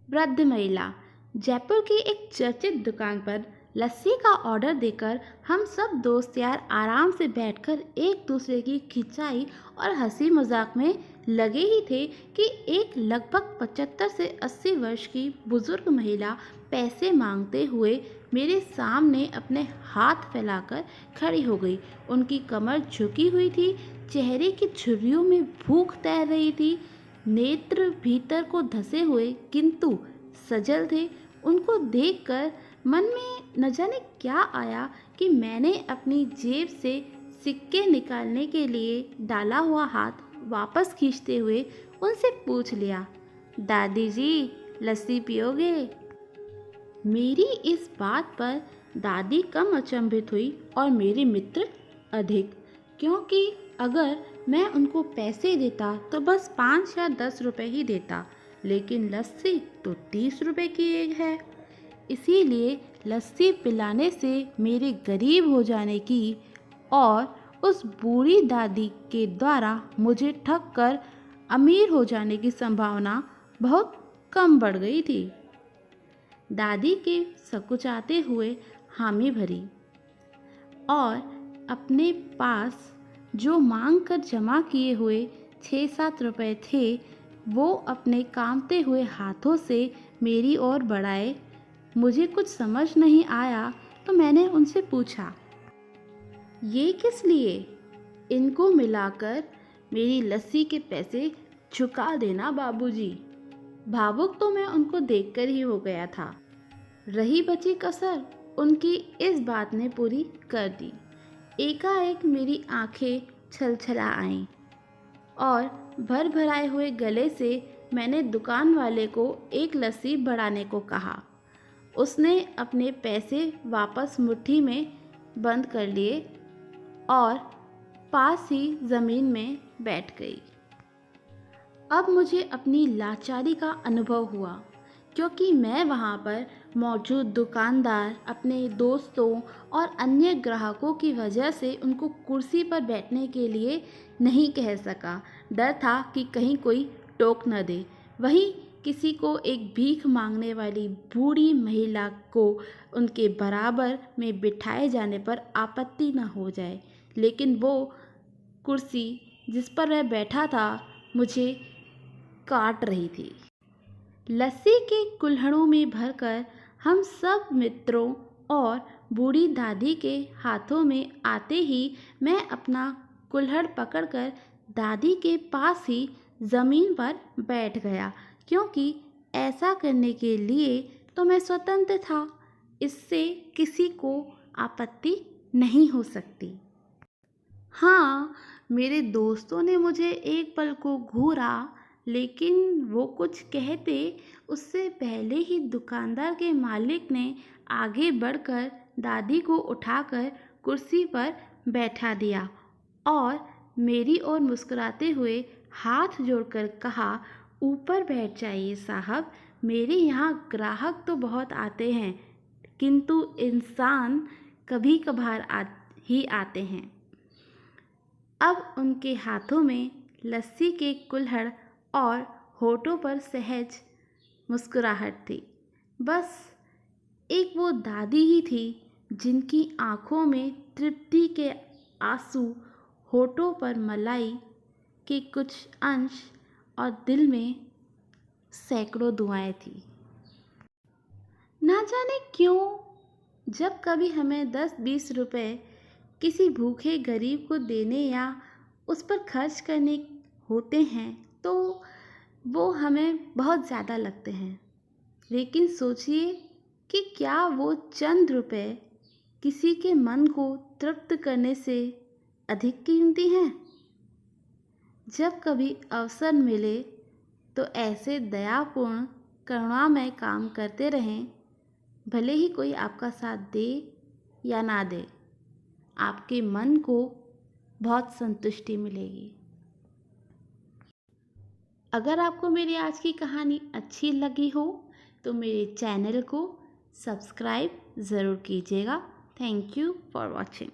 वृद्ध महिला। जयपुर की एक चर्चित दुकान पर लस्सी का ऑर्डर देकर हम सब दोस्त यार आराम से बैठकर एक दूसरे की खिंचाई और हंसी मजाक में लगे ही थे कि एक लगभग 75 से 80 वर्ष की बुजुर्ग महिला पैसे मांगते हुए मेरे सामने अपने हाथ फैलाकर खड़ी हो गई। उनकी कमर झुकी हुई थी, चेहरे की झुर्रियों में भूख तैर रही थी, नेत्र भीतर को धंसे हुए किंतु सजल थे। उनको देखकर मन में न जाने क्या आया कि मैंने अपनी जेब से सिक्के निकालने के लिए डाला हुआ हाथ वापस खींचते हुए उनसे पूछ लिया, दादी जी लस्सी पियोगे? मेरी इस बात पर दादी कम अचंभित हुई और मेरे मित्र अधिक, क्योंकि अगर मैं उनको पैसे देता तो बस 5 या 10 रुपए ही देता, लेकिन लस्सी तो 30 रुपए की एक है। इसीलिए लस्सी पिलाने से मेरे गरीब हो जाने की और उस बूढ़ी दादी के द्वारा मुझे ठग कर अमीर हो जाने की संभावना बहुत कम बढ़ गई थी। दादी के सकुचाते हुए हामी भरी और अपने पास जो मांग कर जमा किए हुए 6-7 रुपए थे वो अपने कांपते हुए हाथों से मेरी ओर बढ़ाए। मुझे कुछ समझ नहीं आया तो मैंने उनसे पूछा, ये किस लिए? इनको मिलाकर मेरी लस्सी के पैसे चुका देना बाबूजी। भावुक तो मैं उनको देखकर ही हो गया था। रही बची कसर उनकी इस बात ने पूरी कर दी। एकाएक मेरी आंखें छलछला आईं और भर भराए हुए गले से मैंने दुकान वाले को एक लस्सी बढ़ाने को कहा। उसने अपने पैसे वापस मुट्ठी में बंद कर लिए और पास ही ज़मीन में बैठ गई। अब मुझे अपनी लाचारी का अनुभव हुआ, क्योंकि मैं वहाँ पर मौजूद दुकानदार, अपने दोस्तों और अन्य ग्राहकों की वजह से उनको कुर्सी पर बैठने के लिए नहीं कह सका। डर था कि कहीं कोई टोक न दे। वहीं किसी को एक भीख मांगने वाली बूढ़ी महिला को उनके बराबर में बिठाए जाने पर आपत्ति न हो जाए, लेकिन वो कुर्सी जिस पर वह बैठा था मुझे काट रही थी। लस्सी के कुल्हड़ों में भरकर हम सब मित्रों और बूढ़ी दादी के हाथों में आते ही मैं अपना कुल्हड़ पकड़कर दादी के पास ही ज़मीन पर बैठ गया, क्योंकि ऐसा करने के लिए तो मैं स्वतंत्र था। इससे किसी को आपत्ति नहीं हो सकती। हाँ, मेरे दोस्तों ने मुझे एक पल को घूरा, लेकिन वो कुछ कहते उससे पहले ही दुकानदार के मालिक ने आगे बढ़कर दादी को उठाकर कुर्सी पर बैठा दिया और मेरी ओर मुस्कुराते हुए हाथ जोड़कर कहा, ऊपर बैठ जाइए साहब, मेरे यहाँ ग्राहक तो बहुत आते हैं, किंतु इंसान कभी कभार ही आते हैं। अब उनके हाथों में लस्सी के कुल्हड़ और होठों पर सहज मुस्कुराहट थी। बस एक वो दादी ही थी जिनकी आँखों में तृप्ति के आंसू, होठों पर मलाई के कुछ अंश और दिल में सैकड़ों दुआएं थी। ना जाने क्यों जब कभी हमें 10-20 रुपए किसी भूखे गरीब को देने या उस पर खर्च करने होते हैं तो वो हमें बहुत ज़्यादा लगते हैं, लेकिन सोचिए कि क्या वो चंद रुपए किसी के मन को तृप्त करने से अधिक कीमती हैं? जब कभी अवसर मिले तो ऐसे दयापूर्ण करुणामय काम करते रहें, भले ही कोई आपका साथ दे या ना दे, आपके मन को बहुत संतुष्टि मिलेगी। अगर आपको मेरी आज की कहानी अच्छी लगी हो तो मेरे चैनल को सब्सक्राइब ज़रूर कीजिएगा। Thank you for watching.